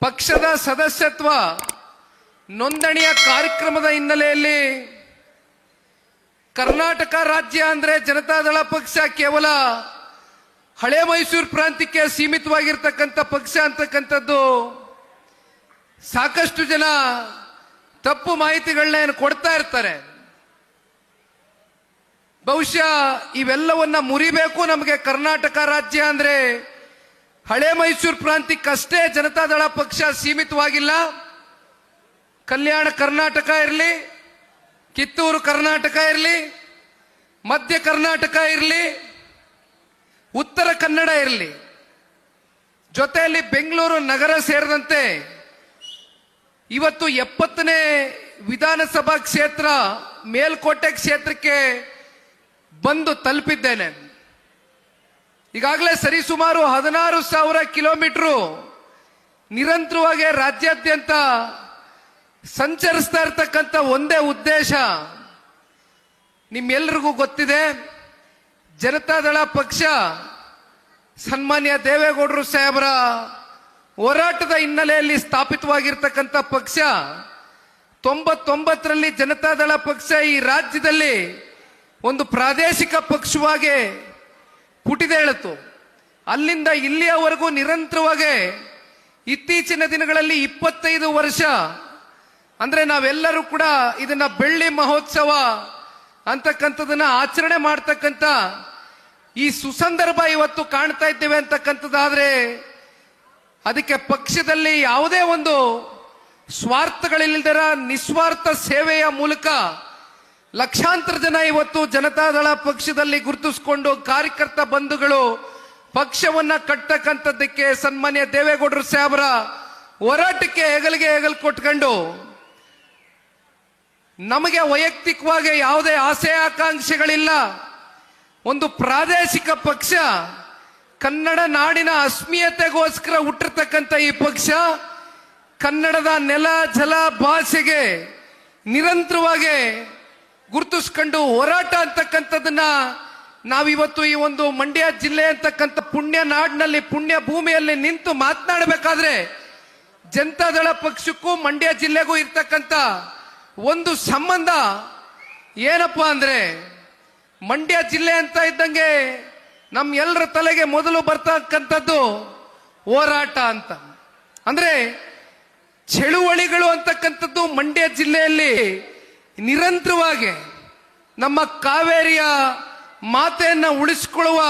ಪಕ್ಷದ ಸದಸ್ಯತ್ವ ನೋಂದಣಿಯ ಕಾರ್ಯಕ್ರಮದ ಹಿನ್ನೆಲೆಯಲ್ಲಿ ಕರ್ನಾಟಕ ರಾಜ್ಯ ಅಂದ್ರೆ ಜನತಾದಳ ಪಕ್ಷ ಕೇವಲ ಹಳೆ ಮೈಸೂರು ಪ್ರಾಂತ್ಯಕ್ಕೆ ಸೀಮಿತವಾಗಿರ್ತಕ್ಕಂಥ ಪಕ್ಷ ಅಂತಕ್ಕಂಥದ್ದು ಸಾಕಷ್ಟು ಜನ ತಪ್ಪು ಮಾಹಿತಿಗಳನ್ನ ಕೊಡ್ತಾ ಇರ್ತಾರೆ. ಬಹುಶಃ ಇವೆಲ್ಲವನ್ನ ಮುರಿಬೇಕು. ನಮಗೆ ಕರ್ನಾಟಕ ರಾಜ್ಯ ಅಂದ್ರೆ ಹಳೆ ಮೈಸೂರು ಪ್ರಾಂತ್ಯಕ್ಕಷ್ಟೇ ಜನತಾದಳ ಪಕ್ಷ ಸೀಮಿತವಾಗಿಲ್ಲ. ಕಲ್ಯಾಣ ಕರ್ನಾಟಕ ಇರಲಿ, ಕಿತ್ತೂರು ಕರ್ನಾಟಕ ಇರಲಿ, ಮಧ್ಯ ಕರ್ನಾಟಕ ಇರಲಿ, ಉತ್ತರ ಕನ್ನಡ ಇರಲಿ, ಜೊತೆಯಲ್ಲಿ ಬೆಂಗಳೂರು ನಗರ ಸೇರಿದಂತೆ ಇವತ್ತು 70ನೇ ವಿಧಾನಸಭಾ ಕ್ಷೇತ್ರ ಮೇಲ್ಕೋಟೆ ಕ್ಷೇತ್ರಕ್ಕೆ ಬಂದು ತಲುಪಿದ್ದೇನೆ. ಈಗಾಗಲೇ ಸರಿಸುಮಾರು 16,000 ಕಿಲೋಮೀಟರ್ ನಿರಂತರವಾಗಿ ರಾಜ್ಯಾದ್ಯಂತ ಸಂಚರಿಸ್ತಾ ಇರ್ತಕ್ಕಂಥ ಒಂದೇ ಉದ್ದೇಶ ನಿಮ್ಮೆಲ್ಲರಿಗೂ ಗೊತ್ತಿದೆ. ಜನತಾದಳ ಪಕ್ಷ ಸನ್ಮಾನ್ಯ ದೇವೇಗೌಡರು ಸಾಹೇಬರ ಹೋರಾಟದ ಹಿನ್ನೆಲೆಯಲ್ಲಿ ಸ್ಥಾಪಿತವಾಗಿರ್ತಕ್ಕಂಥ ಪಕ್ಷ. 99ರಲ್ಲಿ ಜನತಾದಳ ಪಕ್ಷ ಈ ರಾಜ್ಯದಲ್ಲಿ ಒಂದು ಪ್ರಾದೇಶಿಕ ಪಕ್ಷವಾಗಿ ಪುಟಿದೇಳಿತು. ಅಲ್ಲಿಂದ ಇಲ್ಲಿಯವರೆಗೂ ನಿರಂತರವಾಗಿ ಇತ್ತೀಚಿನ ದಿನಗಳಲ್ಲಿ 25 ವರ್ಷ ಅಂದ್ರೆ ನಾವೆಲ್ಲರೂ ಕೂಡ ಇದನ್ನ ಬೆಳ್ಳಿ ಮಹೋತ್ಸವ ಅಂತಕ್ಕಂಥದನ್ನ ಆಚರಣೆ ಮಾಡ್ತಕ್ಕಂಥ ಈ ಸುಸಂದರ್ಭ ಇವತ್ತು ಕಾಣ್ತಾ ಇದ್ದೇವೆ ಅಂತಕ್ಕಂಥದ್ದಾದ್ರೆ ಅದಕ್ಕೆ ಪಕ್ಷದಲ್ಲಿ ಯಾವುದೇ ಒಂದು ಸ್ವಾರ್ಥಗಳಿಲ್ಲದರ ನಿಸ್ವಾರ್ಥ ಸೇವೆಯ ಮೂಲಕ ಲಕ್ಷಾಂತರ ಜನ ಇವತ್ತು ಜನತಾದಳ ಪಕ್ಷದಲ್ಲಿ ಗುರುತಿಸಿಕೊಂಡು ಕಾರ್ಯಕರ್ತ ಬಂಧುಗಳು ಪಕ್ಷವನ್ನ ಕಟ್ಟತಕ್ಕಂಥದ್ದಕ್ಕೆ ಸನ್ಮಾನ್ಯ ದೇವೇಗೌಡರು ಸಾಹೇಬರ ಹೋರಾಟಕ್ಕೆ ಹೆಗಲಿಗೆ ಹೆಗಲು ಕೊಟ್ಕೊಂಡು ನಮಗೆ ವೈಯಕ್ತಿಕವಾಗಿ ಯಾವುದೇ ಆಸೆ ಆಕಾಂಕ್ಷೆಗಳಿಲ್ಲ. ಒಂದು ಪ್ರಾದೇಶಿಕ ಪಕ್ಷ, ಕನ್ನಡ ನಾಡಿನ ಅಸ್ಮಿಯತೆಗೋಸ್ಕರ ಹುಟ್ಟಿರ್ತಕ್ಕಂಥ ಈ ಪಕ್ಷ ಕನ್ನಡದ ನೆಲ ಜಲ ಭಾಷೆಗೆ ನಿರಂತರವಾಗಿ ಗುರುತಿಸ್ಕೊಂಡು ಹೋರಾಟ ಅಂತಕ್ಕಂಥದ್ದನ್ನ ನಾವಿವತ್ತು ಈ ಒಂದು ಮಂಡ್ಯ ಜಿಲ್ಲೆ ಅಂತಕ್ಕಂಥ ಪುಣ್ಯ ನಾಡಿನಲ್ಲಿ ಪುಣ್ಯ ಭೂಮಿಯಲ್ಲಿ ನಿಂತು ಮಾತನಾಡಬೇಕಾದ್ರೆ ಜನತಾದಳ ಪಕ್ಷಕ್ಕೂ ಮಂಡ್ಯ ಜಿಲ್ಲೆಗೂ ಇರ್ತಕ್ಕಂಥ ಒಂದು ಸಂಬಂಧ ಏನಪ್ಪಾ ಅಂದ್ರೆ ಮಂಡ್ಯ ಜಿಲ್ಲೆ ಅಂತ ಇದ್ದಂಗೆ ನಮ್ಮೆಲ್ಲರ ತಲೆಗೆ ಮೊದಲು ಬರ್ತಕ್ಕಂಥದ್ದು ಹೋರಾಟ ಅಂತ. ಅಂದ್ರೆ ಚಳುವಳಿಗಳು ಅಂತಕ್ಕಂಥದ್ದು ಮಂಡ್ಯ ಜಿಲ್ಲೆಯಲ್ಲಿ ನಿರಂತರವಾಗಿ ನಮ್ಮ ಕಾವೇರಿಯ ಮಾತೆಯನ್ನ ಉಳಿಸಿಕೊಳ್ಳುವ